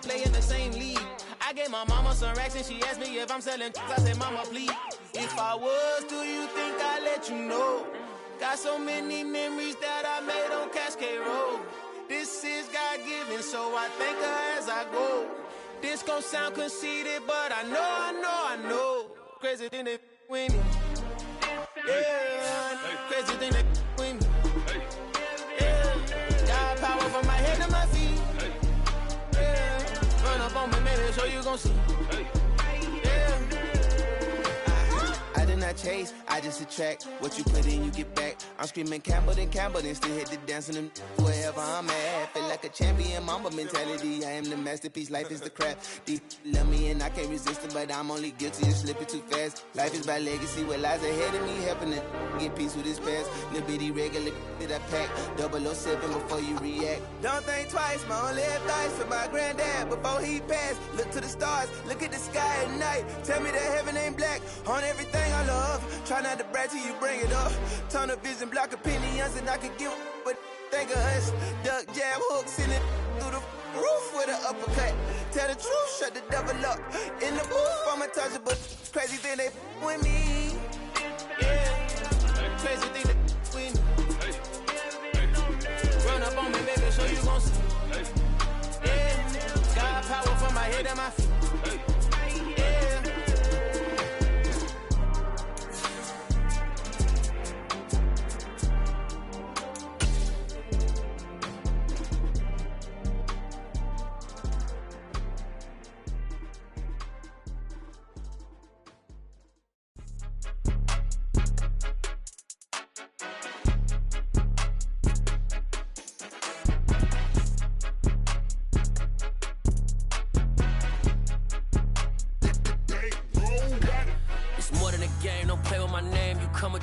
play in the same league. I gave my mama some racks and she asked me if I'm selling. I said, mama, please. If I was, do you think I'd let you know? Got so many memories that I made on Cascade Road. This is God-given, so I thank her as I go. This gon' sound conceited, but I know. Crazy thing they with me. Yeah, crazy thing they with me. Yeah, got power from my head to my feet. Yeah, run up on me, maybe so you gon' see. Yeah. I did not chase, I just attract. What you put in, you get back. I'm screaming Campbell, then still hit the dance on them wherever I'm at. Feel like a champion, mamba mentality. I am the masterpiece, life is the crap. Deep love me and I can't resist it, but I'm only guilty of slipping too fast. Life is by legacy, what lies ahead of me, helping to get peace with this past. Little bitty regular that I pack, 007 before you react. Don't think twice, my only advice for my granddad before he passed. Look to the stars, look at the sky at night. Tell me that heaven ain't black on everything I love. Try not to brag till you bring it up. Tunnel vision, block opinions, and I could give but think of us. Duck, jab, hooks in it through the roof with an uppercut. Tell the truth, shut the devil up. In the booth, I'm untouchable. Crazy thing they with me. Yeah, crazy thing they with me. Run up on me, baby, so you gon' see. Yeah, got power from my head and my feet.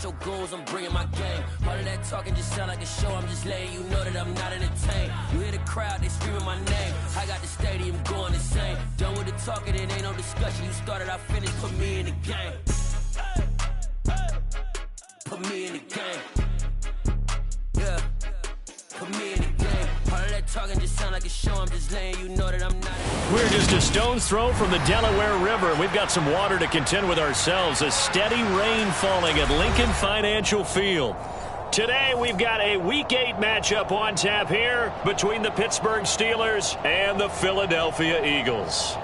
Your goals, I'm bringing my game. All of that talking just sound like a show. I'm just letting you know that I'm not entertained. You hear the crowd, they screaming my name. I got the stadium going insane. Done with the talking, it ain't no discussion. You started, I finished. Put me in the game. Put me in the game. Yeah. Put me in the game. All of that talking just sound like a show. I'm just letting you know that I'm not. We're just a stone's throw from the Delaware River. We've got some water to contend with ourselves. A steady rain falling at Lincoln Financial Field. Today we've got a Week 8 matchup on tap here between the Pittsburgh Steelers and the Philadelphia Eagles.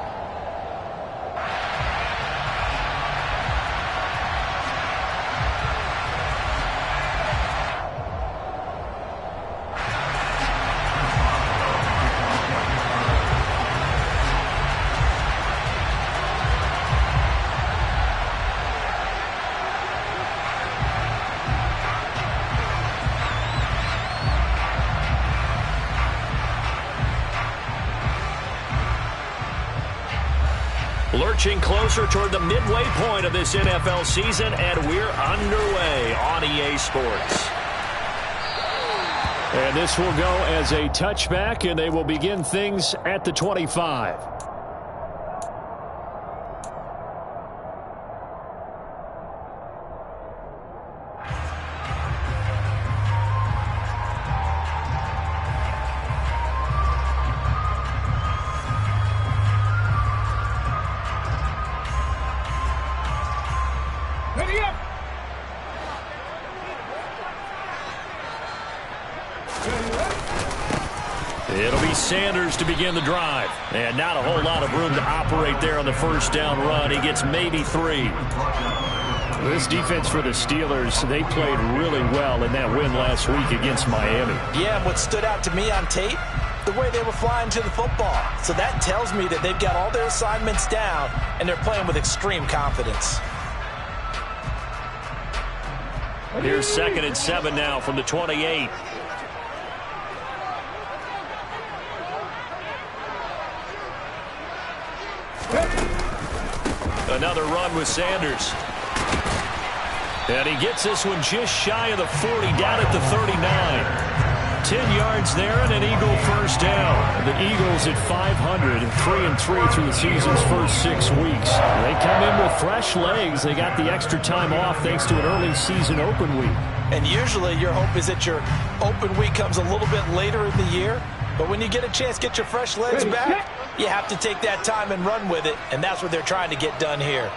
Lurching closer toward the midway point of this NFL season, and we're underway on EA Sports. And this will go as a touchback, and they will begin things at the 25. It'll be Sanders to begin the drive. And not a whole lot of room to operate there on the first down run. He gets maybe 3. This defense for the Steelers, they played really well in that win last week against Miami. Yeah, and what stood out to me on tape, the way they were flying to the football. So that tells me that they've got all their assignments down, and they're playing with extreme confidence. Here's 2nd and 7 now from the 28. Another run with Sanders. And he gets this one just shy of the 40, down at the 39. 10 yards there and an Eagle first down. The Eagles at 500, 3-3 through the season's first 6 weeks. They come in with fresh legs. They got the extra time off thanks to an early season open week. And usually your hope is that your open week comes a little bit later in the year. But when you get a chance to get your fresh legs back, You have to take that time and run with it, and that's what they're trying to get done here.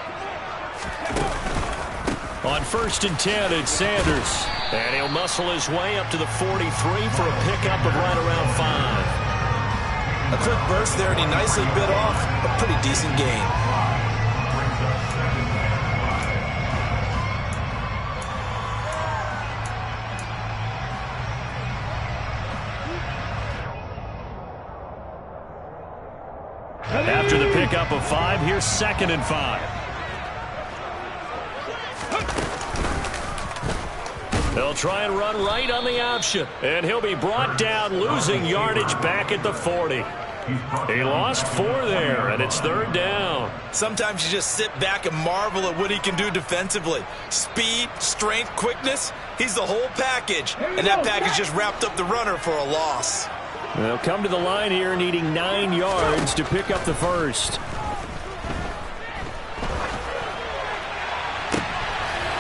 On 1st and 10, it's Sanders. And he'll muscle his way up to the 43 for a pickup of right around 5. A quick burst there, and he nicely bit off a pretty decent gain. After the pickup of 5, here's 2nd and 5. They'll try and run right on the option. And he'll be brought down, losing yardage back at the 40. He lost 4 there, and it's 3rd down. Sometimes you just sit back and marvel at what he can do defensively. Speed, strength, quickness, he's the whole package. And that package just wrapped up the runner for a loss. They'll come to the line here needing 9 yards to pick up the first.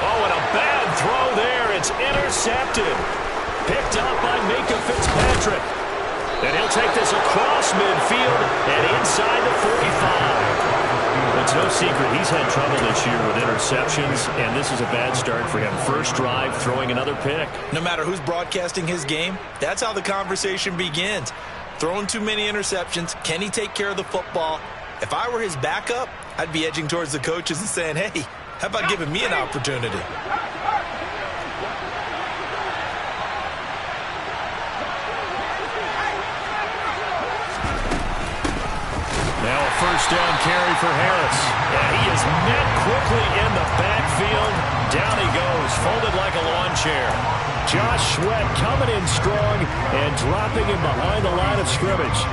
Oh, and a bad throw there. It's intercepted. Picked up by Minkah Fitzpatrick. And he'll take this across midfield and inside the 45. It's no secret he's had trouble this year with interceptions, and this is a bad start for him. First drive, throwing another pick. No matter who's broadcasting his game, that's how the conversation begins. Throwing too many interceptions, can he take care of the football? If I were his backup, I'd be edging towards the coaches and saying, hey, how about giving me an opportunity? Now a first down carry for Harris. And he is met quickly in the backfield. Down he goes, folded like a lawn chair. Josh Sweat coming in strong and dropping him behind the line of scrimmage.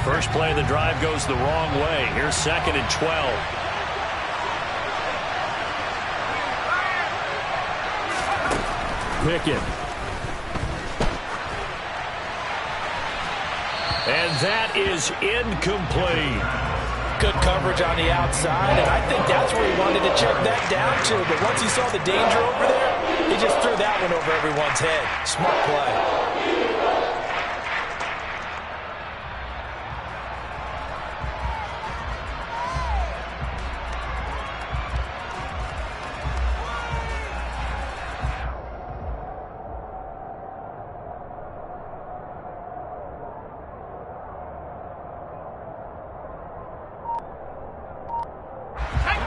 First play of the drive goes the wrong way. Here's 2nd and 12. Pickett. And that is incomplete. Good coverage on the outside, and I think that's where he wanted to check that down to. But once he saw the danger over there, he just threw that one over everyone's head. Smart play.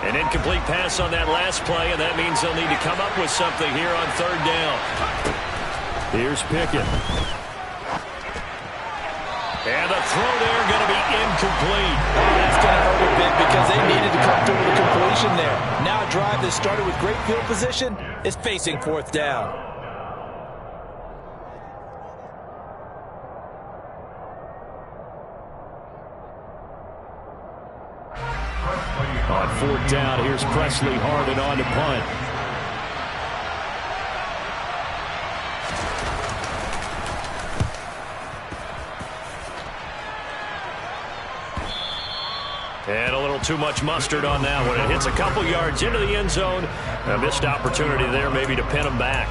An incomplete pass on that last play, and that means they'll need to come up with something here on 3rd down. Here's Pickett. And the throw there going to be incomplete. That's going to hurt a bit because they needed to come through with a completion there. Now a drive that started with great field position is facing 4th down. On 4th down, here's Presley Harvin on to punt. And a little too much mustard on that one. It hits a couple yards into the end zone. A missed opportunity there maybe to pin him back.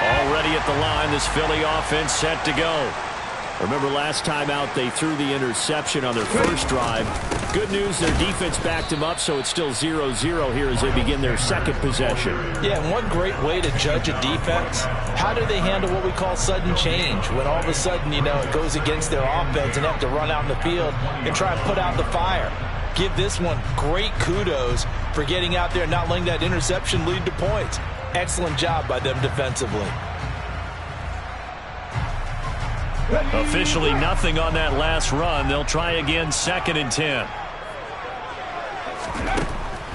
Already at the line, this Philly offense set to go. Remember last time out they threw the interception on their first drive. Good news, their defense backed them up, so it's still 0-0 here as they begin their 2nd possession. Yeah, and one great way to judge a defense, how do they handle what we call sudden change? When all of a sudden, you know, it goes against their offense and they have to run out in the field and try and put out the fire. Give this one great kudos for getting out there and not letting that interception lead to points. Excellent job by them defensively. Officially nothing on that last run. They'll try again 2nd and 10.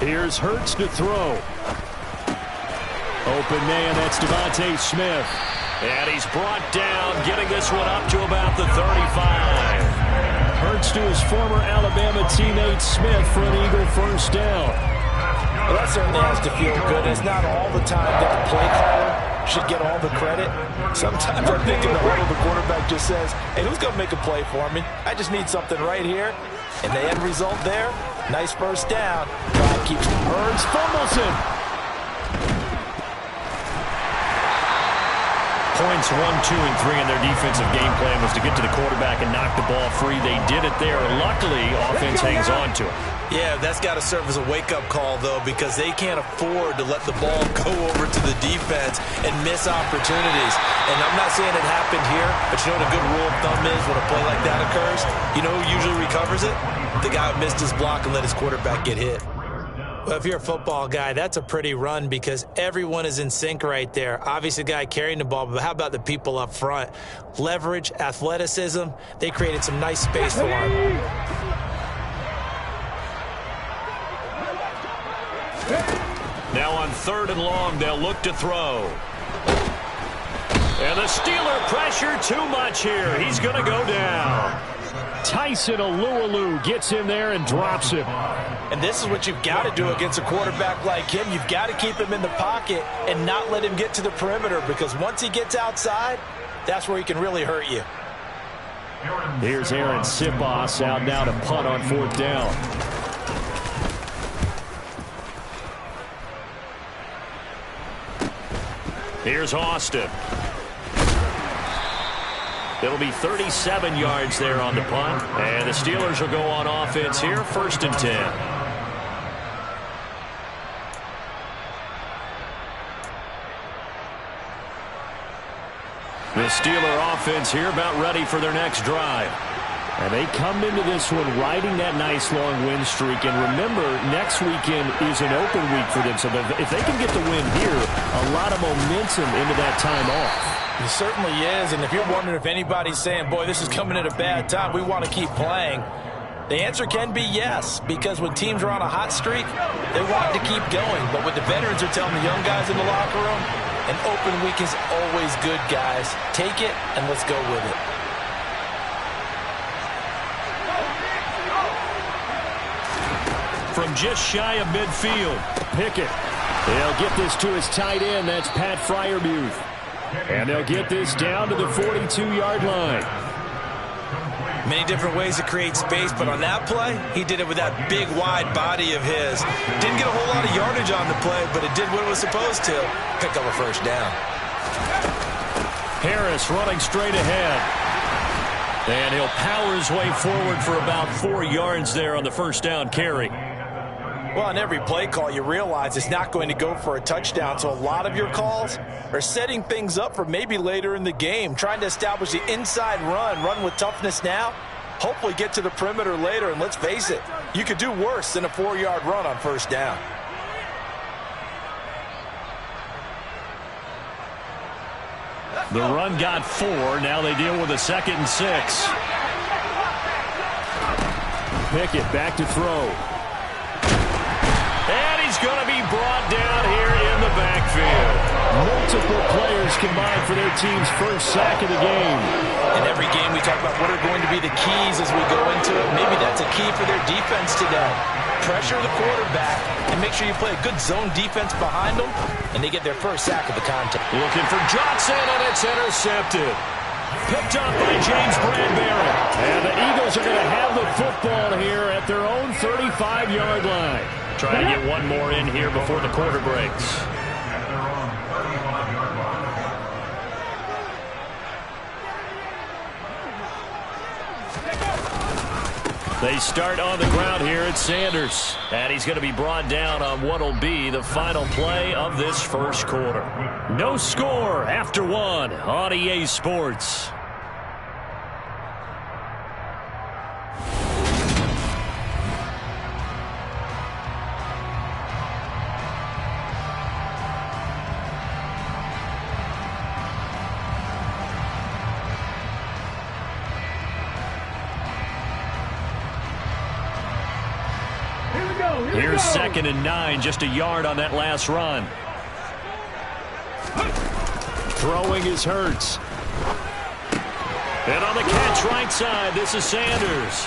Here's Hurts to throw. Open man, that's Devontae Smith. And he's brought down, getting this one up to about the 35. Hurts to his former Alabama teammate Smith for an Eagle first down. Well, that certainly has to feel good. It's not all the time that the play caller should get all the credit. Sometimes I think in the huddle, the quarterback just says, hey, who's going to make a play for me? I just need something right here. And the end result there, nice first down. Drive keeps Hurns fumbles him. Points 1, 2, and 3 in their defensive game plan was to get to the quarterback and knock the ball free. They did it there. Luckily, offense hangs on to it. Yeah, that's got to serve as a wake-up call, though, because they can't afford to let the ball go over to the defense and miss opportunities. And I'm not saying it happened here, but you know what a good rule of thumb is when a play like that occurs? You know who usually recovers it? The guy who missed his block and let his quarterback get hit. Well, if you're a football guy, that's a pretty run because everyone is in sync right there. Obviously, the guy carrying the ball, but how about the people up front? Leverage, athleticism, they created some nice space for him. Now on 3rd and long, they'll look to throw. And the Steeler pressure too much here. He's going to go down. Tyson Alualu gets in there and drops him. And this is what you've got to do against a quarterback like him. You've got to keep him in the pocket and not let him get to the perimeter because once he gets outside, that's where he can really hurt you. Here's Aaron Sipos out now to punt on 4th down. Here's Austin. It'll be 37 yards there on the punt. And the Steelers will go on offense here, 1st and 10. The Steeler offense here about ready for their next drive. And they come into this one riding that nice long win streak. And remember, next weekend is an open week for them. So if they can get the win here, a lot of momentum into that time off. It certainly is, and if you're wondering if anybody's saying, boy, this is coming at a bad time, we want to keep playing, the answer can be yes, because when teams are on a hot streak, they want to keep going. But what the veterans are telling the young guys in the locker room, an open week is always good, guys. Take it, and let's go with it. From just shy of midfield, Pickett. They'll get this to his tight end. That's Pat Freiermuth. And they'll get this down to the 42-yard line. Many different ways to create space, but on that play, he did it with that big, wide body of his. Didn't get a whole lot of yardage on the play, but it did what it was supposed to. Pick up a first down. Harris running straight ahead. And he'll power his way forward for about 4 yards there on the first down carry. Well, on every play call, you realize it's not going to go for a touchdown. So a lot of your calls are setting things up for maybe later in the game, trying to establish the inside run with toughness now, hopefully get to the perimeter later. And let's face it, you could do worse than a 4-yard run on first down. The run got 4. Now they deal with a 2nd and 6. Pickett back to throw. And he's going to be brought down here in the backfield. Multiple players combined for their team's first sack of the game. In every game we talk about what are going to be the keys as we go into it. Maybe that's a key for their defense today. Pressure the quarterback and make sure you play a good zone defense behind them, and they get their first sack of the contest. Looking for Johnson, and it's intercepted. Picked up by James Bradbury. And the Eagles are going to have the football here at their own 35-yard line. Trying to get one more in here before the quarter breaks. They start on the ground here at Sanders. And he's going to be brought down on what will be the final play of this first quarter. No score after 1 on EA Sports. Here's 2nd and 9, just a yard on that last run. Throwing is Hurts. And on the catch right side, this is Sanders.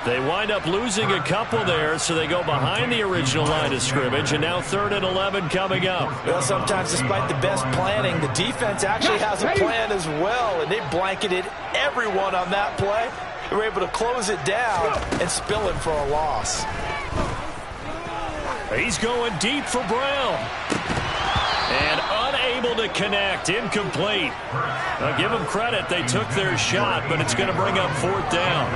They wind up losing a couple there, so they go behind the original line of scrimmage, and now 3rd and 11 coming up. Well, sometimes despite the best planning, the defense actually has a plan as well, and they blanketed everyone on that play. They were able to close it down and spill it for a loss. He's going deep for Brown. And unable to connect, incomplete. Now give them credit, they took their shot, but it's going to bring up 4th down.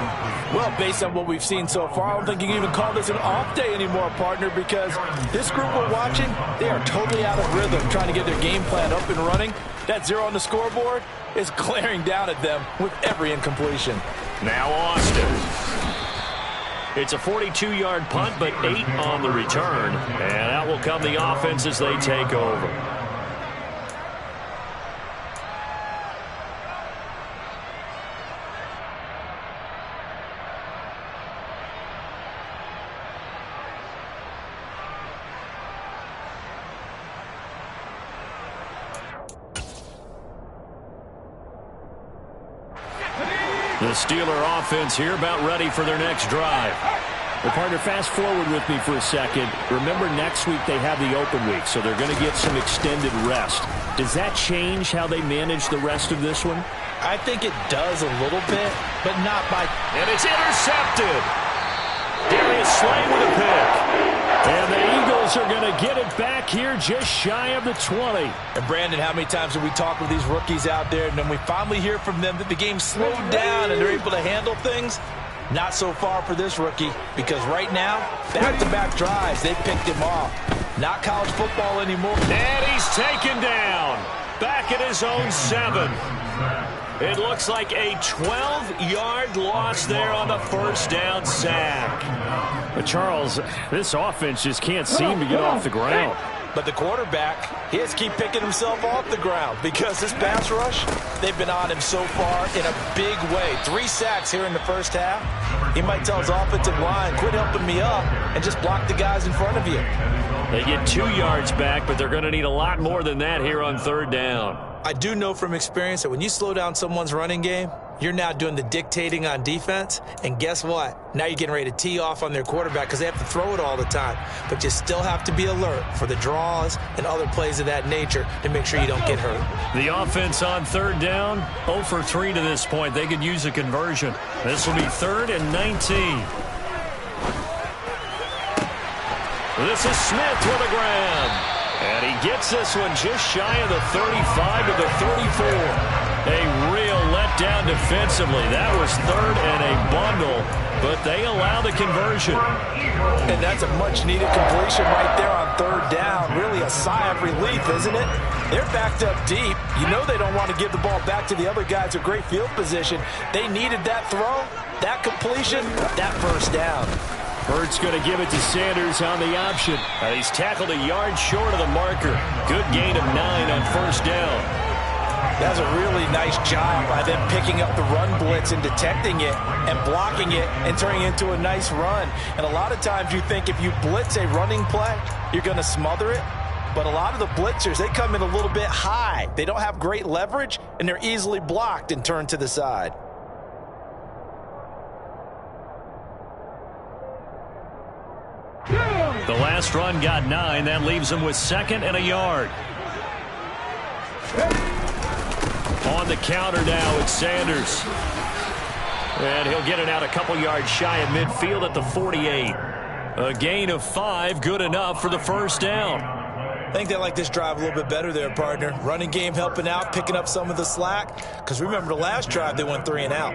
Well, based on what we've seen so far, I don't think you can even call this an off day anymore, partner, because this group we're watching, they are totally out of rhythm, trying to get their game plan up and running. That 0 on the scoreboard is glaring down at them with every incompletion. Now Austin. It's a 42-yard punt, but 8 on the return. And out will come the offense as they take over. The Steeler offense here about ready for their next drive. Well, partner, fast forward with me for a second. Remember, next week they have the open week, so they're going to get some extended rest. Does that change how they manage the rest of this one? I think it does a little bit, but not by... And it's intercepted. Darius Slay with a pick. And the Eagles are going to get it back here just shy of the 20. And Brandon, how many times have we talked with these rookies out there, and then we finally hear from them that the game slowed down and they're able to handle things? Not so far for this rookie, because right now, back-to-back drives, they picked him off. Not college football anymore. And he's taken down. Back at his own 7. It looks like a 12-yard loss there on the first down sack. But Charles, this offense just can't seem to get off the ground. But the quarterback, he has to keep picking himself off the ground because this pass rush, they've been on him so far in a big way. 3 sacks here in the first half. He might tell his offensive line, quit helping me up and just block the guys in front of you. They get 2 yards back, but they're going to need a lot more than that here on 3rd down. I do know from experience that when you slow down someone's running game, you're now doing the dictating on defense. And guess what? Now you're getting ready to tee off on their quarterback because they have to throw it all the time. But you still have to be alert for the draws and other plays of that nature to make sure you don't get hurt. The offense on 3rd down, 0 for 3 to this point. They could use a conversion. This will be 3rd and 19. This is Smith with a grab. And he gets this one just shy of the 35 to the 34. A real letdown defensively. That was 3rd and a bundle, but they allow the conversion. And that's a much-needed completion right there on 3rd down. Really a sigh of relief, isn't it? They're backed up deep. You know they don't want to give the ball back to the other guys with great field position. They needed that throw, that completion, that first down. Bird's going to give it to Sanders on the option. He's tackled a yard short of the marker. Good gain of 9 on 1st down. That's a really nice job by them picking up the run blitz and detecting it and blocking it and turning it into a nice run. And a lot of times you think if you blitz a running play, you're going to smother it. But a lot of the blitzers, they come in a little bit high. They don't have great leverage, and they're easily blocked and turned to the side. The last run got 9. That leaves him with 2nd and a yard. On the counter now, it's Sanders. And he'll get it out a couple yards shy of midfield at the 48. A gain of 5, good enough for the first down. I think they like this drive a little bit better there, partner. Running game helping out, picking up some of the slack. Because remember the last drive, they went 3 and out.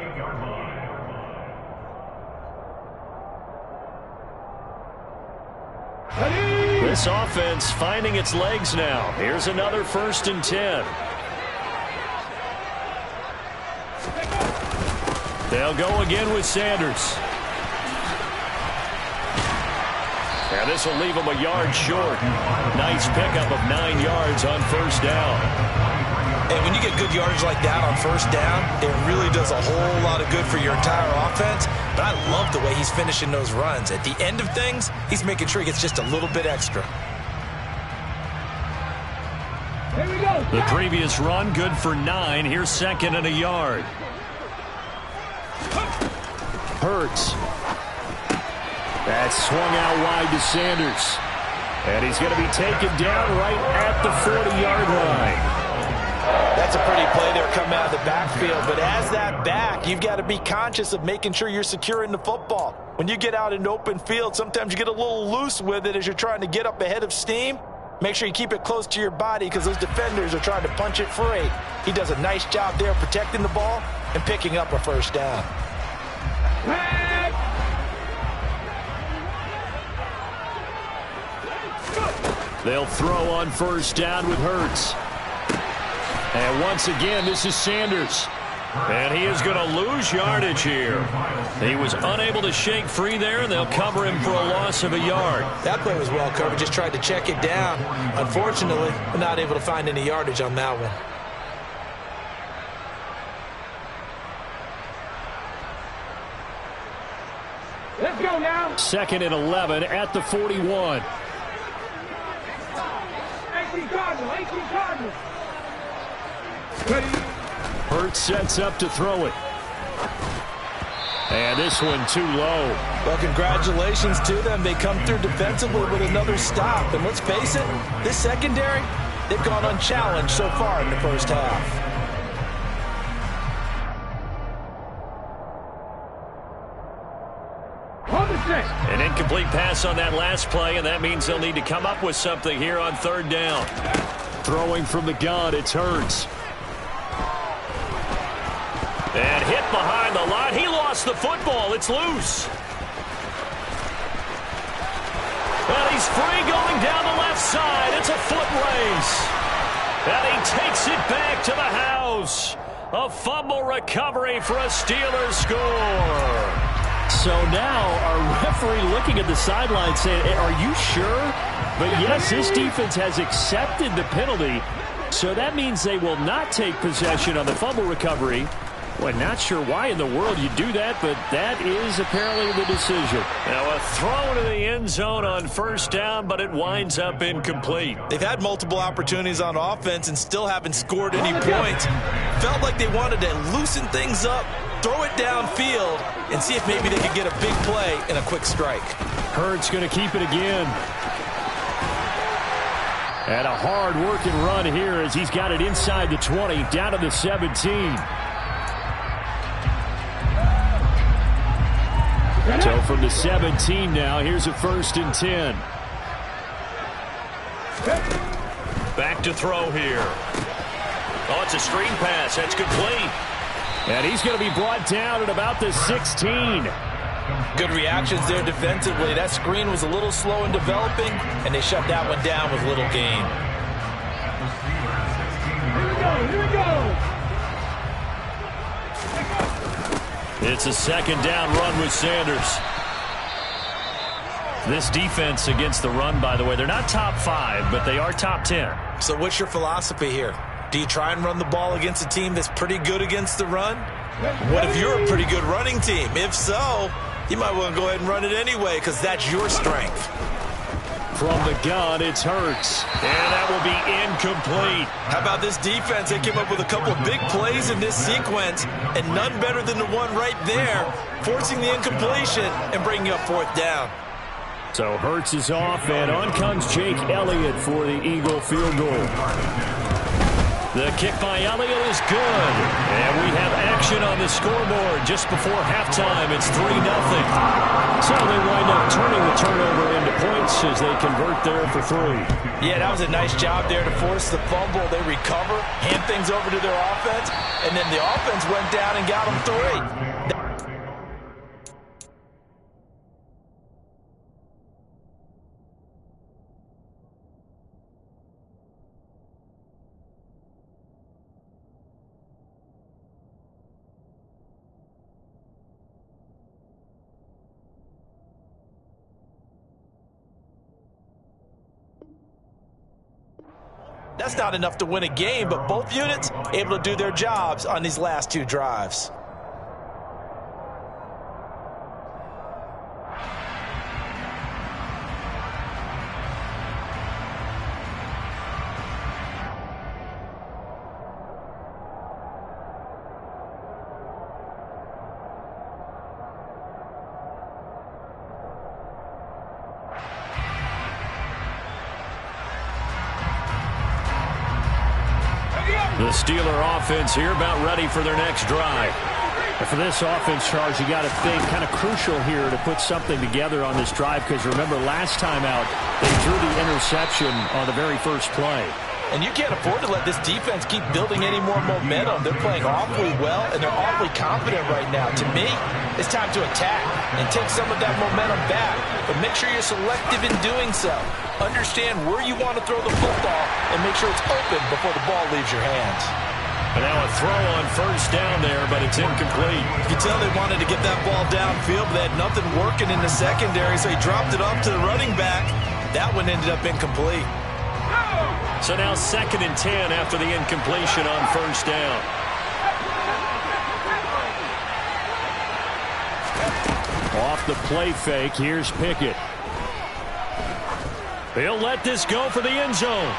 This offense finding its legs now. Here's another 1st and 10. They'll go again with Sanders. And this will leave him a yard short. Nice pickup of 9 yards on 1st down. And when you get good yardage like that on 1st down, it really does a whole lot of good for your entire offense. But I love the way he's finishing those runs. At the end of things, he's making sure he gets just a little bit extra. Here we go. The previous run, good for 9. Here's 2nd and a yard. Hurts That's swung out wide to Sanders. And he's going to be taken down right at the 40-yard line. That's a pretty play there coming out of the backfield. But as that back, you've got to be conscious of making sure you're securing the football. When you get out in open field, sometimes you get a little loose with it as you're trying to get up ahead of steam. Make sure you keep it close to your body because those defenders are trying to punch it free. He does a nice job there protecting the ball and picking up a first down. They'll throw on first down with Hurts. And once again, this is Sanders. And he is going to lose yardage here. He was unable to shake free there, and they'll cover him for a loss of a yard. That play was well covered. Just tried to check it down. Unfortunately, we're not able to find any yardage on that one. Let's go now. 2nd and 11 at the 41. 18 Cardinals. Hurts sets up to throw it. And this one too low. Well, congratulations to them. They come through defensively with another stop. And let's face it, this secondary, they've gone unchallenged so far in the first half. An incomplete pass on that last play, and that means they'll need to come up with something here on 3rd down. Throwing from the gun, it's Hurts. And hit behind the line. He lost the football. It's loose. And he's free going down the left side. It's a foot race. And he takes it back to the house. A fumble recovery for a Steelers score. So now our referee looking at the sideline saying, are you sure? But yes, this defense has accepted the penalty. So that means they will not take possession on the fumble recovery. Well, not sure why in the world you do that, but that is apparently the decision. Now a throw to the end zone on first down, but it winds up incomplete. They've had multiple opportunities on offense and still haven't scored any points. Felt like they wanted to loosen things up, throw it downfield, and see if maybe they could get a big play and a quick strike. Hurts going to keep it again. And a hard-working run here as he's got it inside the 20, down to the 17. So from the 17 now, here's a 1st and 10. Back to throw here. Oh, it's a screen pass. That's complete. And he's going to be brought down at about the 16. Good reactions there defensively. That screen was a little slow in developing, and they shut that one down with little gain. Here we go. It's a 2nd down run with Sanders. This defense against the run, by the way, they're not top 5, but they are top 10. So what's your philosophy here? Do you try and run the ball against a team that's pretty good against the run? What if you're a pretty good running team? If so, you might want to go ahead and run it anyway because that's your strength. From the gun, it's Hurts. And that will be incomplete. How about this defense? They came up with a couple big plays in this sequence, and none better than the one right there, forcing the incompletion and bringing up 4th down. So Hurts is off, and on comes Jake Elliott for the Eagle field goal. The kick by Elliott is good. And we have action on the scoreboard just before halftime. It's 3-0. So they wind up turning the turnover into points as they convert there for 3. Yeah, that was a nice job there to force the fumble. They recover, hand things over to their offense, and then the offense went down and got them 3. That's not enough to win a game, but both units able to do their jobs on these last 2 drives. The Steeler offense here about ready for their next drive. And for this offense, Charles, you got to think kind of crucial here to put something together on this drive, because remember last time out they drew the interception on the very first play. And you can't afford to let this defense keep building any more momentum. They're playing awfully well, and they're awfully confident right now. To me, it's time to attack and take some of that momentum back. But make sure you're selective in doing so. Understand where you want to throw the football and make sure it's open before the ball leaves your hands. And now a throw on first down there, but it's incomplete. You can tell they wanted to get that ball downfield, but they had nothing working in the secondary, so he dropped it off to the running back. That one ended up incomplete. So now 2nd and 10 after the incompletion on first down. Off the play fake, here's Pickett. He'll let this go for the end zone.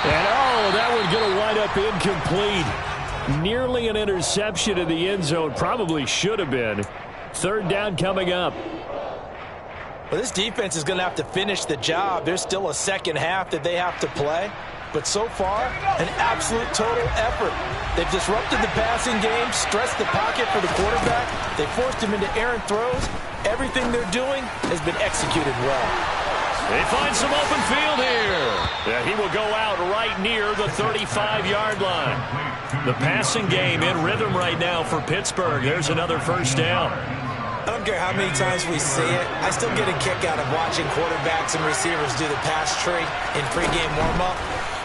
And that one's going to wind up incomplete. Nearly an interception in the end zone. Probably should have been. 3rd down coming up. Well, this defense is going to have to finish the job. There's still a second half that they have to play. But so far, an absolute total effort. They've disrupted the passing game, stressed the pocket for the quarterback. They forced him into errant throws. Everything they're doing has been executed well. They find some open field here. Yeah, he will go out right near the 35-yard line. The passing game in rhythm right now for Pittsburgh. There's another first down. I don't care how many times we see it. I still get a kick out of watching quarterbacks and receivers do the pass tree in pregame warm-up.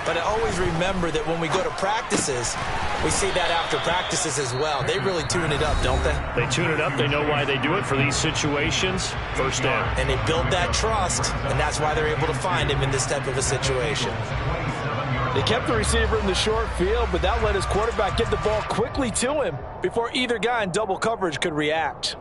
But I always remember that when we go to practices, we see that after practices as well. They really tune it up, don't they? They tune it up. They know why they do it for these situations. First down. And they build that trust, and that's why they're able to find him in this type of a situation. They kept the receiver in the short field, but that let his quarterback get the ball quickly to him before either guy in double coverage could react.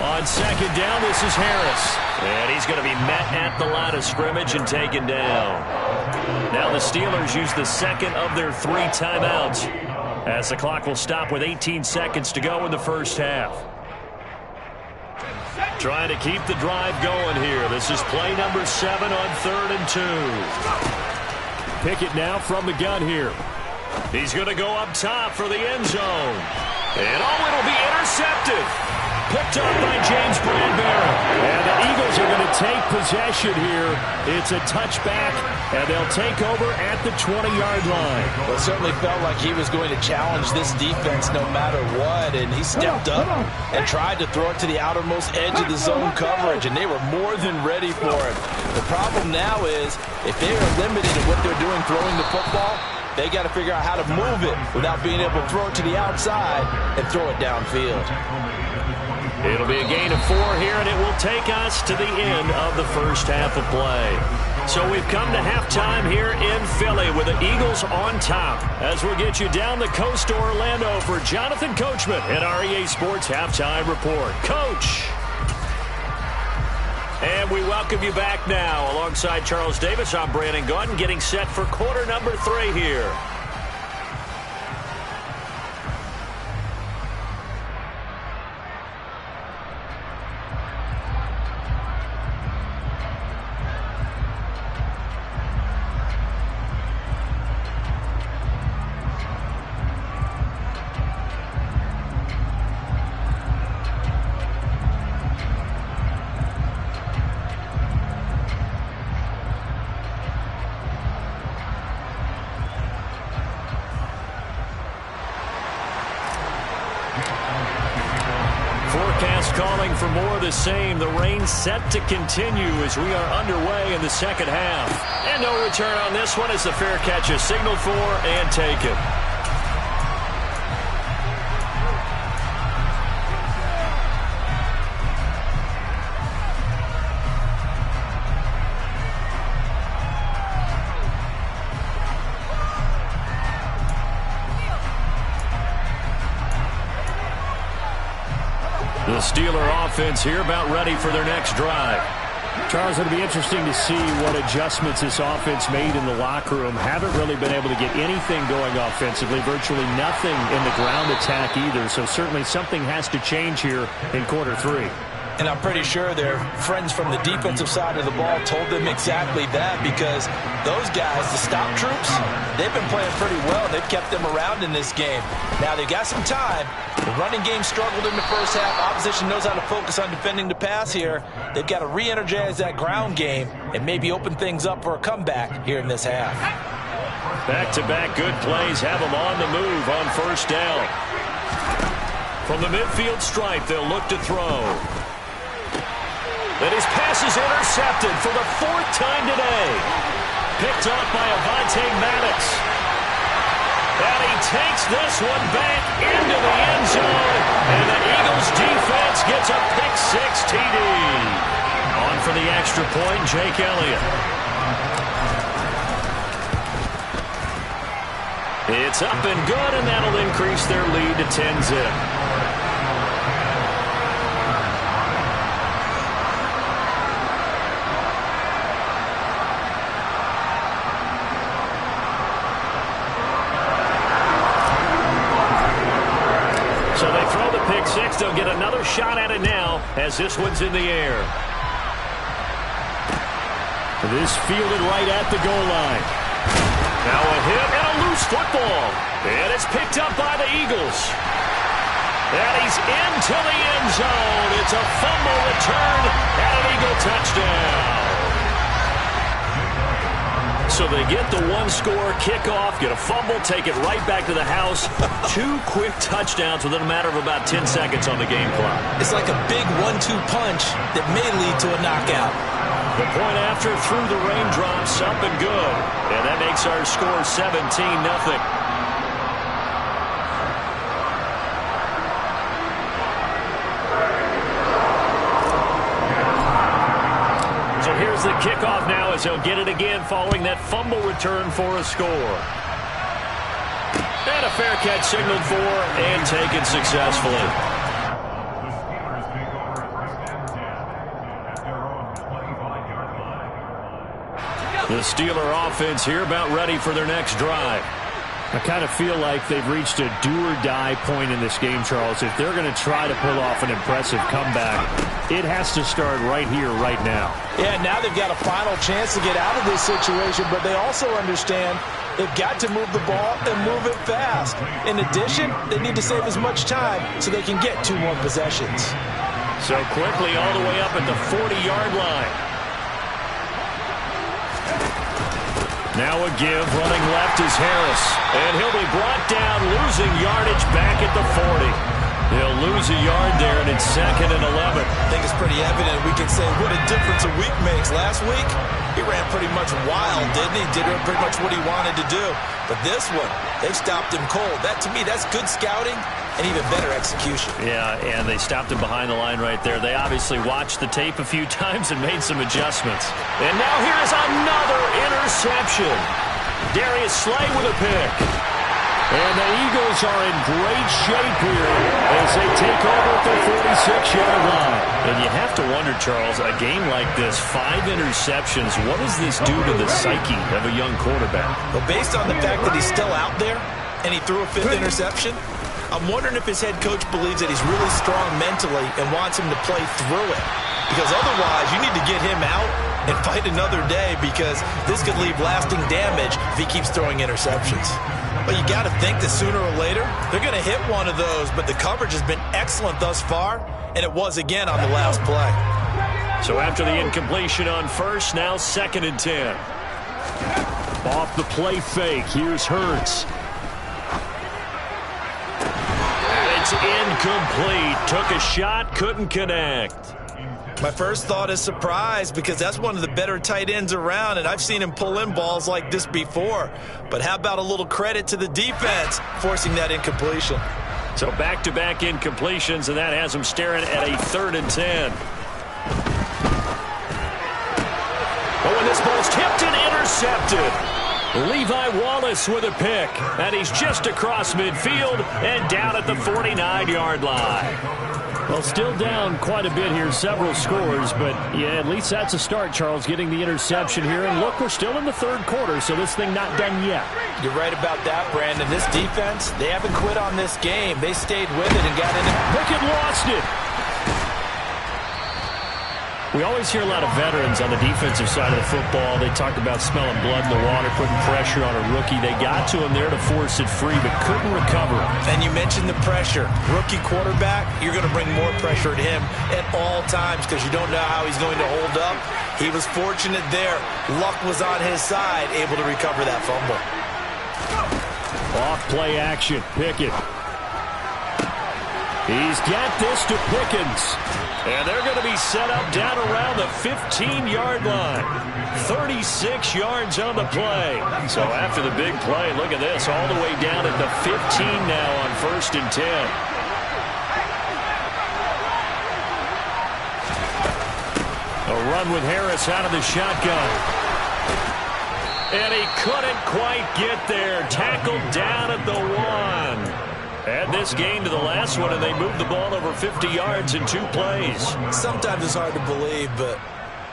On 2nd down, this is Harris. And he's going to be met at the line of scrimmage and taken down. Now the Steelers use the 2nd of their 3 timeouts, as the clock will stop with 18 seconds to go in the first half. Trying to keep the drive going here. This is play number 7 on 3rd and 2. Pickett now from the gun here. He's going to go up top for the end zone. And it'll be intercepted. Picked up by James Bradbury. And the Eagles are going to take possession here. It's a touchback, and they'll take over at the 20-yard line. Well, it certainly felt like he was going to challenge this defense no matter what, and he stepped up and tried to throw it to the outermost edge of the zone coverage, and they were more than ready for it. The problem now is if they are limited in what they're doing throwing the football, they got to figure out how to move it without being able to throw it to the outside and throw it downfield. It'll be a gain of 4 here, and it will take us to the end of the first half of play. So we've come to halftime here in Philly with the Eagles on top, as we'll get you down the coast to Orlando for Jonathan Coachman at our EA Sports Halftime Report. Coach! And we welcome you back now. Alongside Charles Davis, I'm Brandon Gaudin, getting set for quarter number 3 here. calling for more of the same. The rain set to continue as we are underway in the second half. And no return on this one as the fair catch is signaled for and taken. The Steeler offense here about ready for their next drive. Charles, it'll be interesting to see what adjustments this offense made in the locker room. Haven't really been able to get anything going offensively, virtually nothing in the ground attack either. So certainly something has to change here in quarter three. And I'm pretty sure their friends from the defensive side of the ball told them exactly that, because those guys, the stop troops, they've been playing pretty well. They've kept them around in this game. Now they've got some time. The running game struggled in the first half. Opposition knows how to focus on defending the pass here. They've got to re-energize that ground game and maybe open things up for a comeback here in this half. Back-to-back good plays have them on the move on first down. From the midfield stripe, they'll look to throw. And his pass is intercepted for the fourth time today. Picked up by Avonte Maddox. And he takes this one back into the end zone. And the Eagles defense gets a pick-six TD. On for the extra point, Jake Elliott. It's up and good, and that'll increase their lead to 10-zip. So they throw the pick six. They'll get another shot at it now as this one's in the air. This fielded right at the goal line. Now a hit and a loose football. And it's picked up by the Eagles. And he's into the end zone. It's a fumble return and an Eagle touchdown. So they get the one-score kickoff, get a fumble, take it right back to the house. 2 quick touchdowns within a matter of about 10 seconds on the game clock. It's like a big 1-2 punch that may lead to a knockout. The point after through the raindrops, up and good. And that makes our score 17-0. Here's the kickoff now as he'll get it again following that fumble return for a score. And a fair catch signaled for and taken successfully. The Steeler offense here about ready for their next drive. I kind of feel like they've reached a do-or-die point in this game, Charles. If they're going to try to pull off an impressive comeback, it has to start right here, right now. Yeah, now they've got a final chance to get out of this situation, but they also understand they've got to move the ball and move it fast. In addition, they need to save as much time so they can get 2 more possessions. So quickly all the way up at the 40-yard line. Now a give, running left is Harris. And he'll be brought down, losing yardage back at the 40. He'll lose a yard there, and it's 2nd and 11. I think it's pretty evident. We can say what a difference a week makes. Last week, he ran pretty much wild, didn't he? Did pretty much what he wanted to do. But this one, they stopped him cold. That, to me, that's good scouting and even better execution. Yeah, and they stopped him behind the line right there. They obviously watched the tape a few times and made some adjustments. And now here is another interception. Darius Slay with a pick. And the Eagles are in great shape here as they take over at the 46-yard line. And you have to wonder, Charles, a game like this, 5 interceptions, what does this do to the psyche of a young quarterback? Well, based on the fact that he's still out there and he threw a 5th interception, I'm wondering if his head coach believes that he's really strong mentally and wants him to play through it. Because otherwise, you need to get him out and fight another day, because this could leave lasting damage if he keeps throwing interceptions. But you got to think that sooner or later, they're going to hit one of those. But the coverage has been excellent thus far, and it was again on the last play. So after the incompletion on first, now 2nd and 10. Off the play fake, here's Hurts. It's incomplete. Took a shot, couldn't connect. My first thought is surprise because that's one of the better tight ends around, and I've seen him pull in balls like this before. But how about a little credit to the defense forcing that incompletion? So back-to-back incompletions, and that has him staring at a 3rd and 10. Oh, and this ball's tipped and intercepted. Levi Wallace with a pick, and he's just across midfield and down at the 49-yard line. Well, still down quite a bit here, several scores, but yeah, at least that's a start, Charles, getting the interception here. And look, we're still in the 3rd quarter, so this thing not done yet. You're right about that, Brandon. This defense, they haven't quit on this game. They stayed with it and got in it. Pickett lost it. We always hear a lot of veterans on the defensive side of the football. They talk about smelling blood in the water, putting pressure on a rookie. They got to him there to force it free, but couldn't recover. And you mentioned the pressure. Rookie quarterback, you're going to bring more pressure at him at all times because you don't know how he's going to hold up. He was fortunate there. Luck was on his side, able to recover that fumble. Off play action, Pickett. He's got this to Pickens. And they're going to be set up down around the 15-yard line. 36 yards on the play. So after the big play, look at this, all the way down at the 15 now on 1st and 10. A run with Harris out of the shotgun. And he couldn't quite get there. Tackled down at the 1. Add this game to the last one, and they moved the ball over 50 yards in 2 plays. Sometimes it's hard to believe, but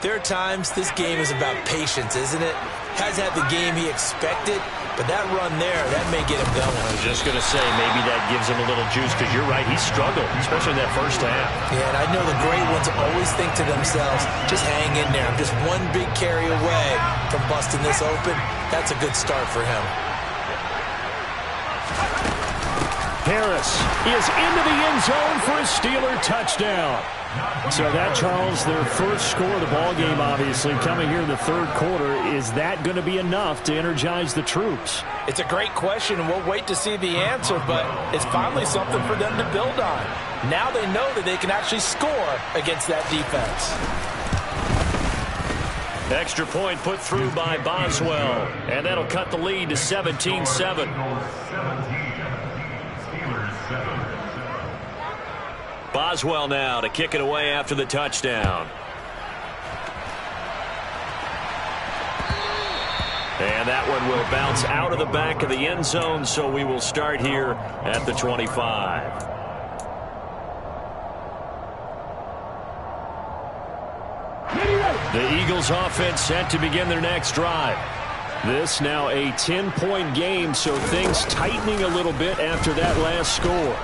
there are times this game is about patience, isn't it? Hasn't had the game he expected, but that run there, that may get him going. I was just going to say, maybe that gives him a little juice, because you're right, he struggled, especially in that first half. Yeah, and I know the great ones always think to themselves, just hang in there. I'm just one big carry away from busting this open. That's a good start for him. Harris is into the end zone for a Steeler touchdown. So that, Charles, their first score of the ballgame, obviously, coming here in the 3rd quarter. Is that going to be enough to energize the troops? It's a great question, and we'll wait to see the answer, but it's finally something for them to build on. Now they know that they can actually score against that defense. Extra point put through by Boswell, and that'll cut the lead to 17-7. Boswell now to kick it away after the touchdown. And that one will bounce out of the back of the end zone, so we will start here at the 25. The Eagles offense set to begin their next drive. This now a 10-point game, so things tightening a little bit after that last score.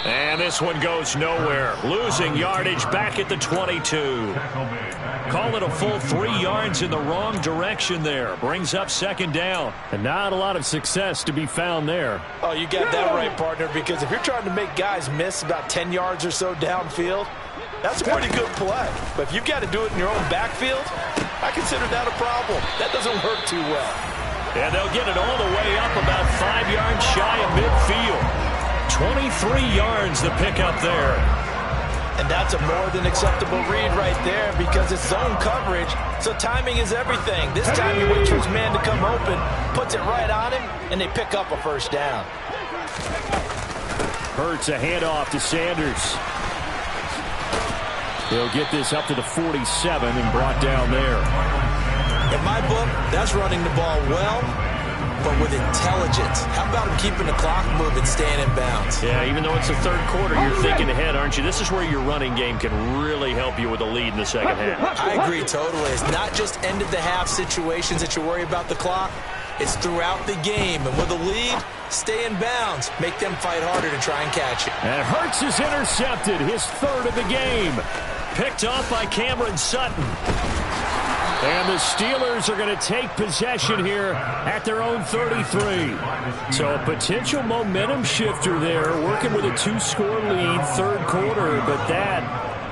And this one goes nowhere. Losing yardage back at the 22. Call it a full 3 yards in the wrong direction there. Brings up 2nd down. And not a lot of success to be found there. Oh, you got that right, partner, because if you're trying to make guys miss about 10 yards or so downfield, that's a pretty good play. But if you've got to do it in your own backfield, I consider that a problem. That doesn't work too well. And they'll get it all the way up about 5 yards shy of midfield. 23 yards the pickup there. And that's a more than acceptable read right there because it's zone coverage, so timing is everything. This time he waits for his man to come open, puts it right on him, and they pick up a 1st down. Hurts a handoff to Sanders. He'll get this up to the 47 and brought down there. In my book, that's running the ball well, but with intelligence. How about him keeping the clock moving, staying in bounds? Yeah, even though it's the 3rd quarter, you're thinking ahead, aren't you? This is where your running game can really help you with a lead in the 2nd half. I agree totally. It's not just end-of-the-half situations that you worry about the clock. It's throughout the game. And with a lead, stay in bounds. Make them fight harder to try and catch it. And Hurts is intercepted, his 3rd of the game. Picked off by Cameron Sutton. And the Steelers are going to take possession here at their own 33. So a potential momentum shifter there, working with a 2-score lead, 3rd quarter, but that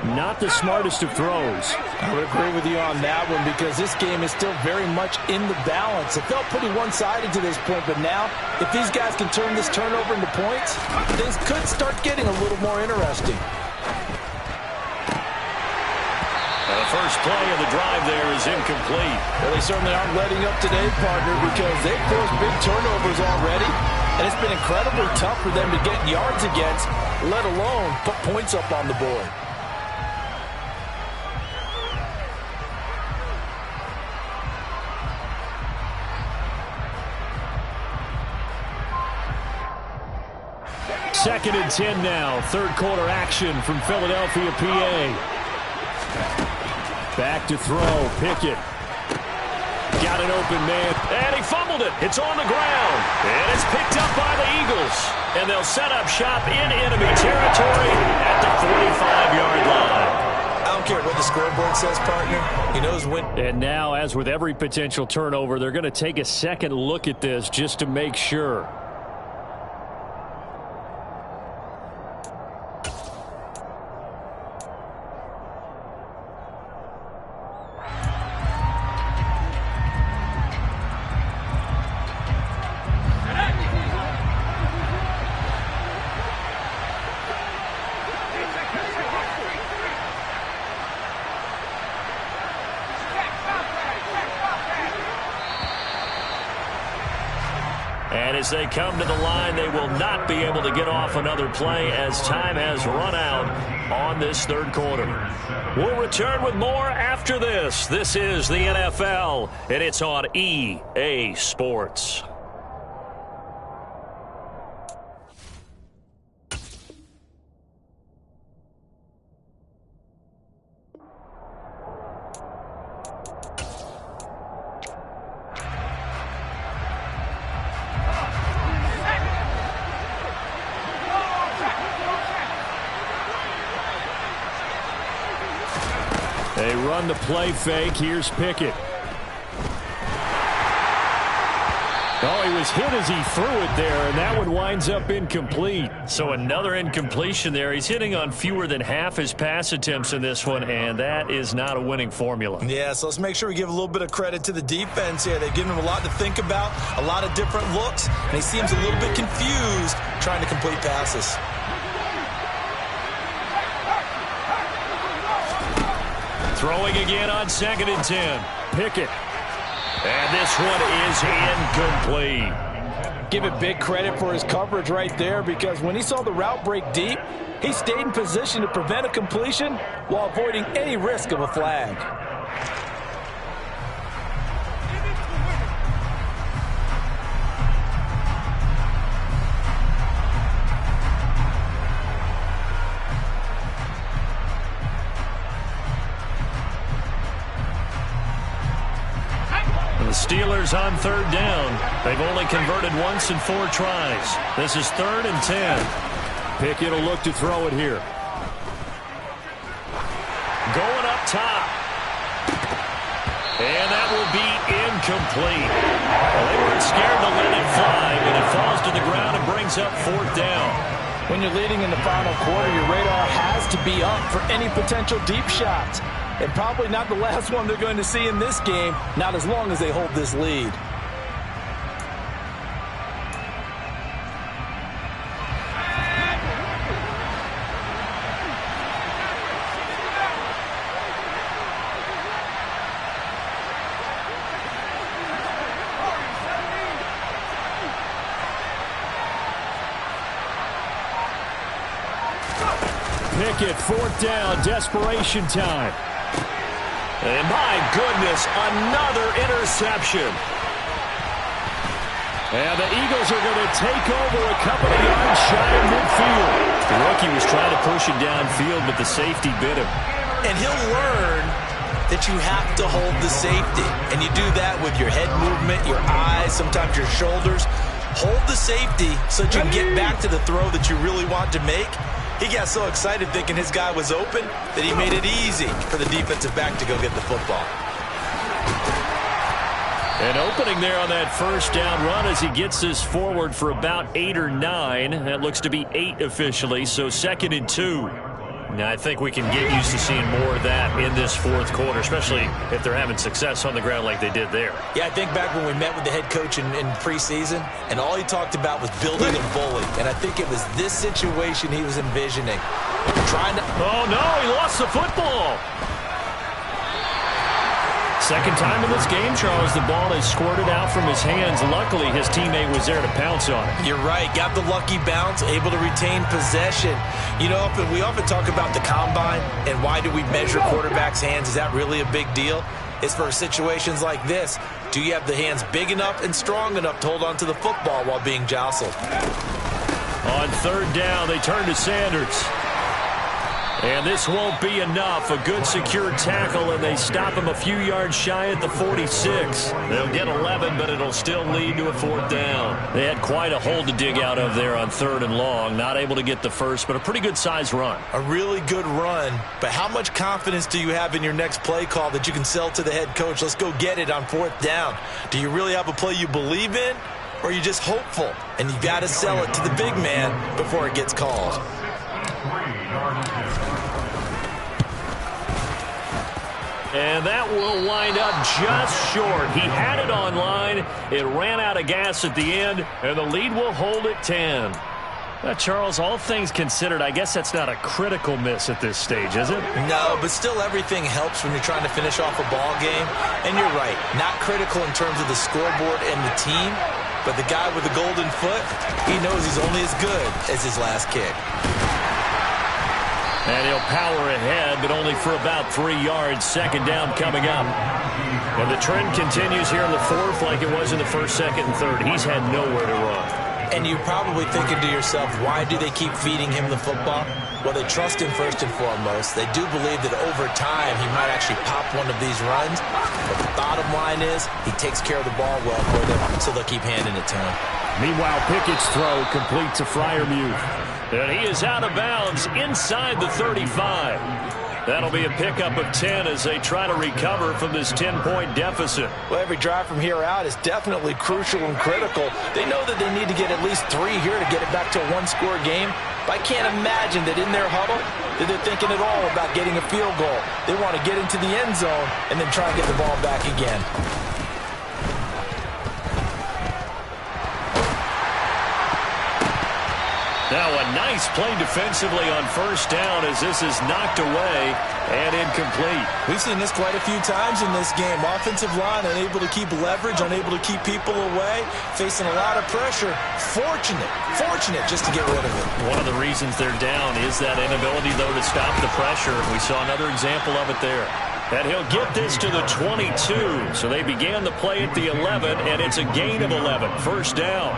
Not the smartest of throws. I would agree with you on that one because this game is still very much in the balance. It felt pretty one-sided to this point, but now if these guys can turn this turnover into points, things could start getting a little more interesting. And the first play of the drive there is incomplete. Well, they certainly aren't letting up today, partner, because they've forced big turnovers already, and it's been incredibly tough for them to get yards against, let alone put points up on the board. Second and 10 now. Third quarter action from Philadelphia, PA. Back to throw. Pickett. Got an open man. And he fumbled it. It's on the ground. And it's picked up by the Eagles. And they'll set up shop in enemy territory at the 45-yard line. I don't care what the scoreboard says, partner. He knows when. And now, as with every potential turnover, they're going to take a second look at this just to make sure. And as they come to the line, they will not be able to get off another play as time has run out on this third quarter. We'll return with more after this. This is the NFL, and it's on EA Sports. They run the play fake. Here's Pickett. Oh, he was hit as he threw it there, and that one winds up incomplete. So another incompletion there. He's hitting on fewer than half his pass attempts in this one, and that is not a winning formula. Yeah, so let's make sure we give a little bit of credit to the defense here. They've given him a lot to think about, a lot of different looks, and he seems a little bit confused trying to complete passes. Throwing again on 2nd and 10. Pickett. And this one is incomplete. Give it big credit for his coverage right there, because when he saw the route break deep, he stayed in position to prevent a completion while avoiding any risk of a flag. Steelers on third down. They've only converted once in 4 tries. This is 3rd and 10. Pickett will look to throw it here. Going up top. And that will be incomplete. Well, they weren't scared to let it fly, but it falls to the ground and brings up 4th down. When you're leading in the final quarter, your radar has to be up for any potential deep shots. And probably not the last one they're going to see in this game, not as long as they hold this lead. Pickett, 4th down, desperation time. And my goodness, another interception. And the Eagles are going to take over a couple of yards shy of midfield. The rookie was trying to push it downfield, but the safety bit him. And he'll learn that you have to hold the safety. And you do that with your head movement, your eyes, sometimes your shoulders. Hold the safety so that you can get back to the throw that you really want to make. He got so excited thinking his guy was open that he made it easy for the defensive back to go get the football. An opening there on that first down run as he gets this forward for about 8 or 9. That looks to be 8 officially, so 2nd and 2. Now, I think we can get used to seeing more of that in this fourth quarter, especially if they're having success on the ground like they did there. Yeah, I think back when we met with the head coach in preseason, and all he talked about was building and bully. And I think it was this situation he was envisioning. Oh, no, he lost the football. Second time in this game, Charles, the ball is squirted out from his hands. Luckily, his teammate was there to pounce on it. You're right. Got the lucky bounce, able to retain possession. You know, we often talk about the combine and why do we measure quarterbacks' hands. Is that really a big deal? It's for situations like this. Do you have the hands big enough and strong enough to hold on to the football while being jostled? On third down, they turn to Sanders. And this won't be enough. A good secure tackle, and they stop him a few yards shy at the 46. They'll get 11, but it'll still lead to a fourth down. They had quite a hole to dig out of there on third and long. Not able to get the first, but a pretty good-sized run. A really good run, but how much confidence do you have in your next play call that you can sell to the head coach? Let's go get it on fourth down. Do you really have a play you believe in, or are you just hopeful? And you got to sell it to the big man before it gets called. And that will wind up just short. He had it on line. It ran out of gas at the end, and the lead will hold at 10. Charles, all things considered, I guess that's not a critical miss at this stage, is it? No, but still everything helps when you're trying to finish off a ball game. And you're right, not critical in terms of the scoreboard and the team, but the guy with the golden foot, he knows he's only as good as his last kick. And he'll power ahead, but only for about 3 yards. Second down coming up. And the trend continues here in the fourth like it was in the first, second, and third. He's had nowhere to run. And you're probably thinking to yourself, why do they keep feeding him the football? Well, they trust him first and foremost. They do believe that over time he might actually pop one of these runs. But the bottom line is he takes care of the ball well for them, so they'll keep handing it to him. Meanwhile, Pickett's throw complete to Freiermuth. And he is out of bounds inside the 35. That'll be a pickup of 10 as they try to recover from this 10-point deficit. Well, every drive from here out is definitely crucial and critical. They know that they need to get at least 3 here to get it back to a one-score game. But I can't imagine that in their huddle that they're thinking at all about getting a field goal. They want to get into the end zone and then try and get the ball back again. Now a nice play defensively on first down as this is knocked away and incomplete. We've seen this quite a few times in this game. Offensive line unable to keep leverage, unable to keep people away, facing a lot of pressure. Fortunate just to get rid of it. One of the reasons they're down is that inability, though, to stop the pressure. We saw another example of it there. And he'll get this to the 22. So they began the play at the 11, and it's a gain of 11. First down.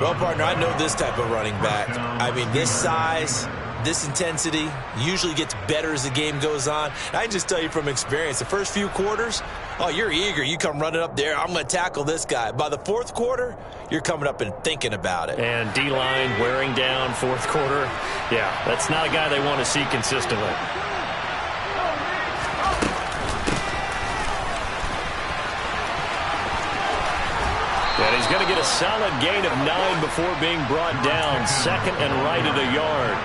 Well, partner, I know this type of running back. I mean, this size, this intensity usually gets better as the game goes on. I can just tell you from experience, the first few quarters, oh, you're eager. You come running up there, I'm going to tackle this guy. By the fourth quarter, you're coming up and thinking about it. And D-line wearing down fourth quarter. Yeah, that's not a guy they want to see consistently. And he's going to get a solid gain of 9 before being brought down. Second and right at a yard.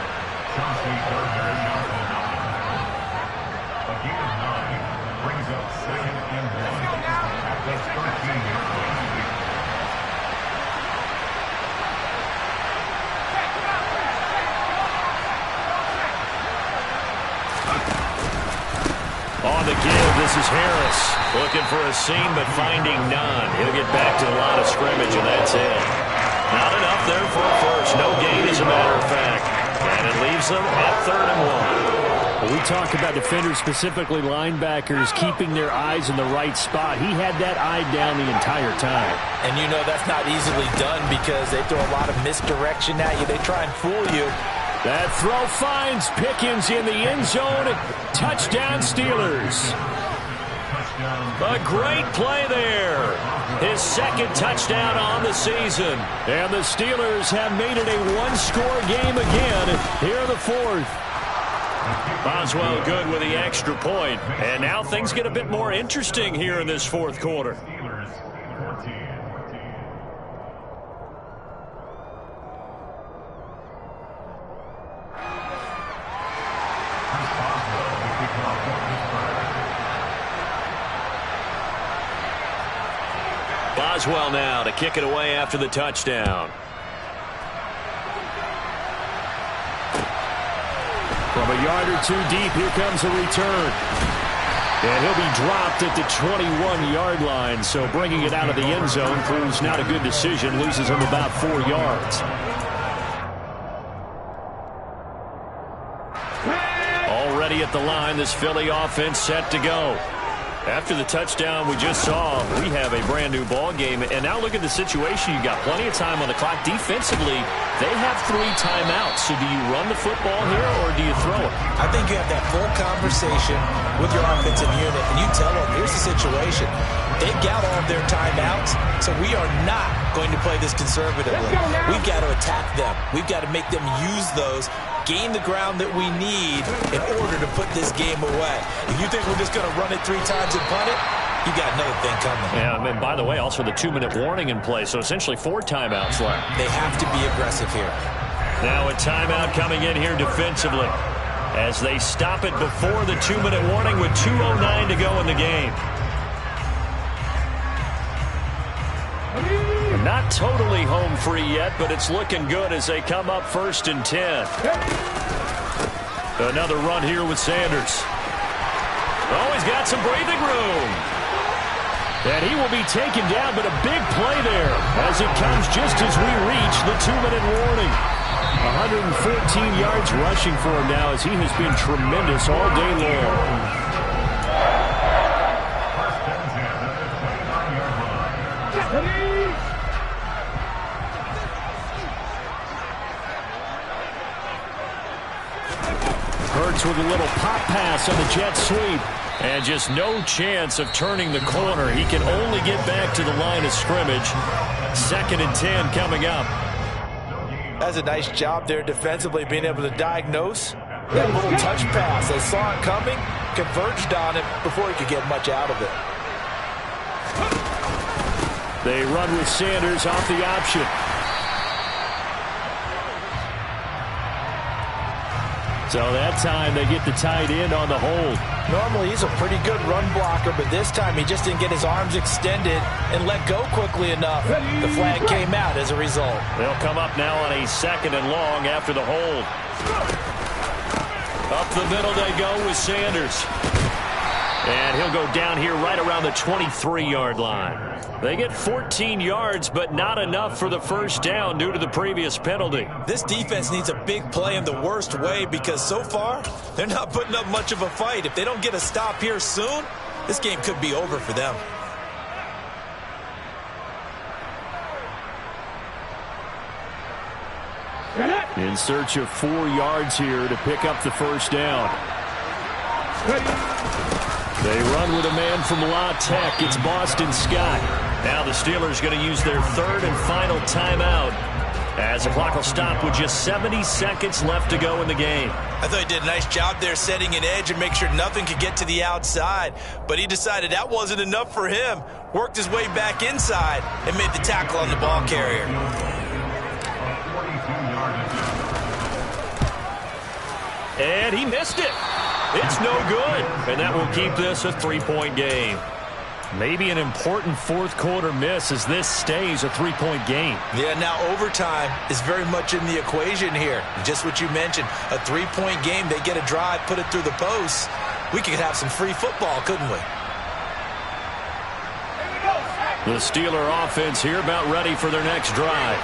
On the give, this is Harris. Looking for a seam, but finding none. He'll get back to the line of scrimmage, and that's it. Not enough there for a first. No gain, as a matter of fact. And it leaves them at 3rd and 1. We talk about defenders, specifically linebackers, keeping their eyes in the right spot. He had that eye down the entire time. And you know that's not easily done because they throw a lot of misdirection at you. They try and fool you. That throw finds Pickens in the end zone. Touchdown, Steelers. A great play there. His second touchdown on the season. And the Steelers have made it a one-score game again here in the fourth. Boswell good with the extra point. And now things get a bit more interesting here in this fourth quarter. Boswell now to kick it away after the touchdown. From a yard or two deep, here comes a return. And he'll be dropped at the 21-yard line. So bringing it out of the end zone proves not a good decision. Loses him about 4 yards. Already at the line, this Philly offense set to go. After the touchdown we just saw, we have a brand-new ball game. And now look at the situation. You got plenty of time on the clock. Defensively, they have 3 timeouts. So do you run the football here or do you throw it? I think you have that full conversation with your offensive unit, and you tell them, here's the situation. They've got all of their timeouts, so we are not going to play this conservatively. We've got to attack them. We've got to make them use those, gain the ground that we need in order to put this game away. If you think we're just going to run it 3 times and punt it, you got another thing coming. Yeah, and by the way, also the 2-minute warning in play, so essentially 4 timeouts left. They have to be aggressive here. Now a timeout coming in here defensively as they stop it before the 2-minute warning with 2:09 to go in the game. Not totally home free yet, but it's looking good as they come up 1st and 10. Another run here with Sanders. Oh, he's got some breathing room. And he will be taken down, but a big play there as it comes just as we reach the 2-minute warning. 114 yards rushing for him now as he has been tremendous all day long. Hurts with a little pop pass on the jet sweep. And just no chance of turning the corner. He can only get back to the line of scrimmage. 2nd and 10 coming up. That's a nice job there defensively, being able to diagnose that little touch pass. They saw it coming, converged on it before he could get much out of it. They run with Sanders off the option. So that time they get the tight end on the hold. Normally he's a pretty good run blocker, but this time he just didn't get his arms extended and let go quickly enough. The flag came out as a result. They'll come up now on a 2nd and long after the hold. Up the middle they go with Sanders. And he'll go down here right around the 23-yard line. They get 14 yards, but not enough for the 1st down due to the previous penalty. This defense needs a big play in the worst way because so far, they're not putting up much of a fight. If they don't get a stop here soon, this game could be over for them. In search of 4 yards here to pick up the 1st down. They run with a man from La Tech. It's Boston Scott. Now the Steelers going to use their 3rd and final timeout as the clock will stop with just 70 seconds left to go in the game. I thought he did a nice job there setting an edge and make sure nothing could get to the outside. But he decided that wasn't enough for him. Worked his way back inside and made the tackle on the ball carrier. And he missed it. It's no good. And that will keep this a 3-point game. Maybe an important 4th quarter miss as this stays a 3-point game. Yeah, now overtime is very much in the equation here. Just what you mentioned, a 3-point game. They get a drive, put it through the posts. We could have some free football, couldn't we? The Steeler offense here about ready for their next drive.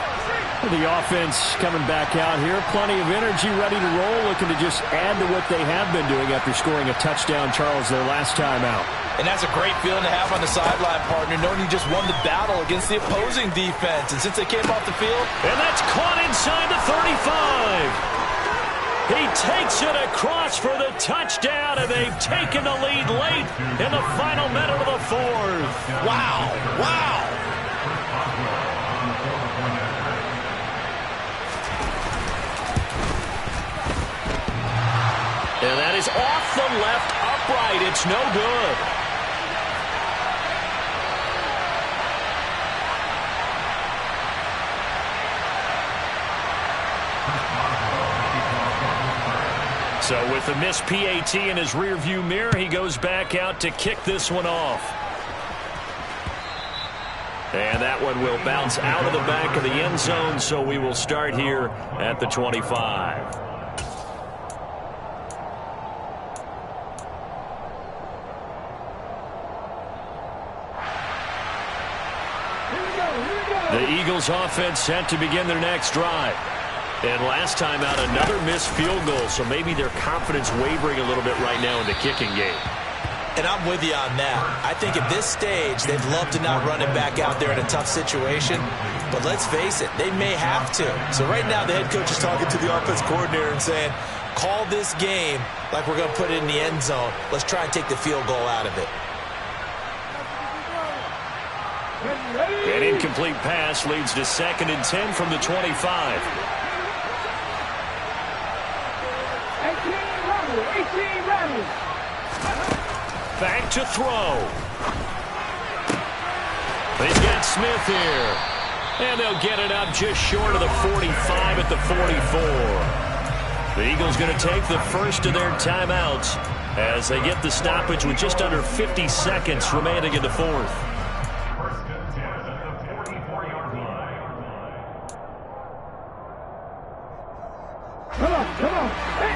The offense coming back out here. Plenty of energy, ready to roll, looking to just add to what they have been doing after scoring a touchdown, Charles, their last time out. And that's a great feeling to have on the sideline, partner, knowing you just won the battle against the opposing defense. And since they came off the field... And that's caught inside the 35. He takes it across for the touchdown, and they've taken the lead late in the final minute of the 4th. Wow, wow. And that is off the left upright. It's no good. So with the missed PAT in his rearview mirror, he goes back out to kick this one off. And that one will bounce out of the back of the end zone, so we will start here at the 25. The Eagles offense set to begin their next drive. And last time out, another missed field goal, so maybe their confidence wavering a little bit right now in the kicking game. And I'm with you on that. I think at this stage, they'd love to not run it back out there in a tough situation. But let's face it, they may have to. So right now, the head coach is talking to the offense coordinator and saying, call this game like we're going to put it in the end zone. Let's try and take the field goal out of it. An incomplete pass leads to 2nd and 10 from the 25. 18 runners. Back to throw. He's got Smith here. And they'll get it up just short of the 45 at the 44. The Eagles going to take the first of their timeouts as they get the stoppage with just under 50 seconds remaining in the fourth. Come on. Hey.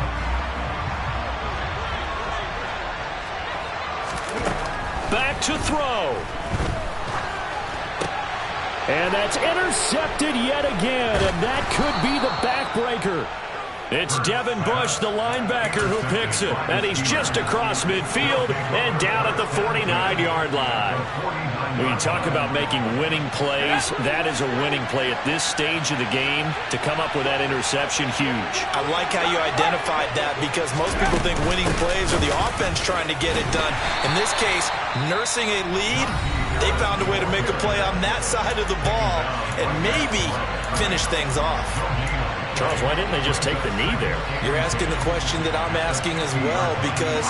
Back to throw. And that's intercepted yet again, and that could be the backbreaker. It's Devin Bush, the linebacker, who picks it. And he's just across midfield and down at the 49-yard line. When you talk about making winning plays, that is a winning play at this stage of the game. To come up with that interception, huge. I like how you identified that because most people think winning plays are the offense trying to get it done. In this case, nursing a lead, they found a way to make a play on that side of the ball and maybe finish things off. Charles, why didn't they just take the knee there? You're asking the question that I'm asking as well because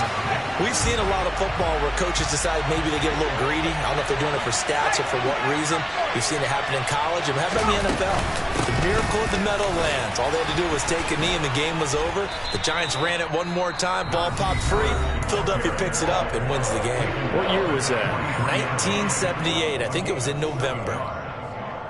we've seen a lot of football where coaches decide maybe they get a little greedy. I don't know if they're doing it for stats or for what reason. We've seen it happen in college and how about in the NFL? The miracle of the Meadowlands. All they had to do was take a knee and the game was over. The Giants ran it one more time. Ball popped free. Philadelphia picks it up and wins the game. What year was that? 1978. I think it was in November.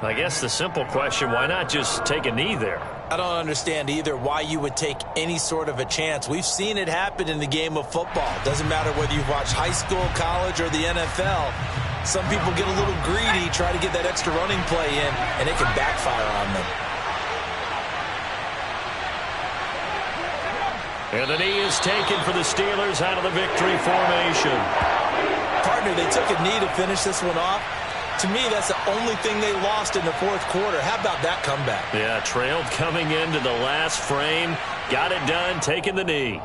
I guess the simple question, why not just take a knee there? I don't understand either why you would take any sort of a chance. We've seen it happen in the game of football. Doesn't matter whether you've watched high school, college, or the NFL. Some people get a little greedy, try to get that extra running play in, and it can backfire on them. And the knee is taken for the Steelers out of the victory formation. Partner, they took a knee to finish this one off. To me, that's the only thing they lost in the fourth quarter. How about that comeback? Yeah, trailed coming into the last frame. Got it done, taking the knee.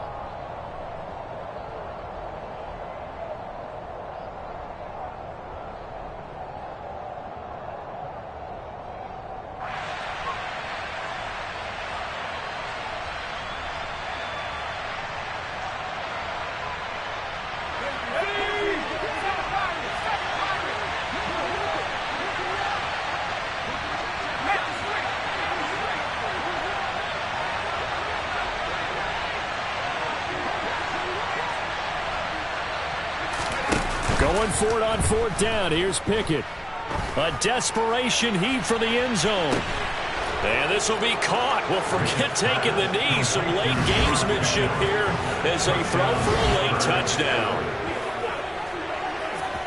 Going for it on 4th down. Here's Pickett. A desperation heave for the end zone. And this will be caught. Well, forget taking the knee. Some late gamesmanship here as they throw for a late touchdown.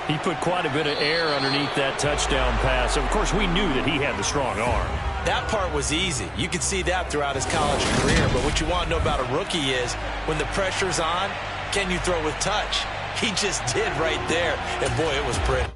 He put quite a bit of air underneath that touchdown pass. Of course, we knew that he had the strong arm. That part was easy. You could see that throughout his college career. But what you want to know about a rookie is when the pressure's on, can you throw with touch? He just did right there. And, boy, it was pretty.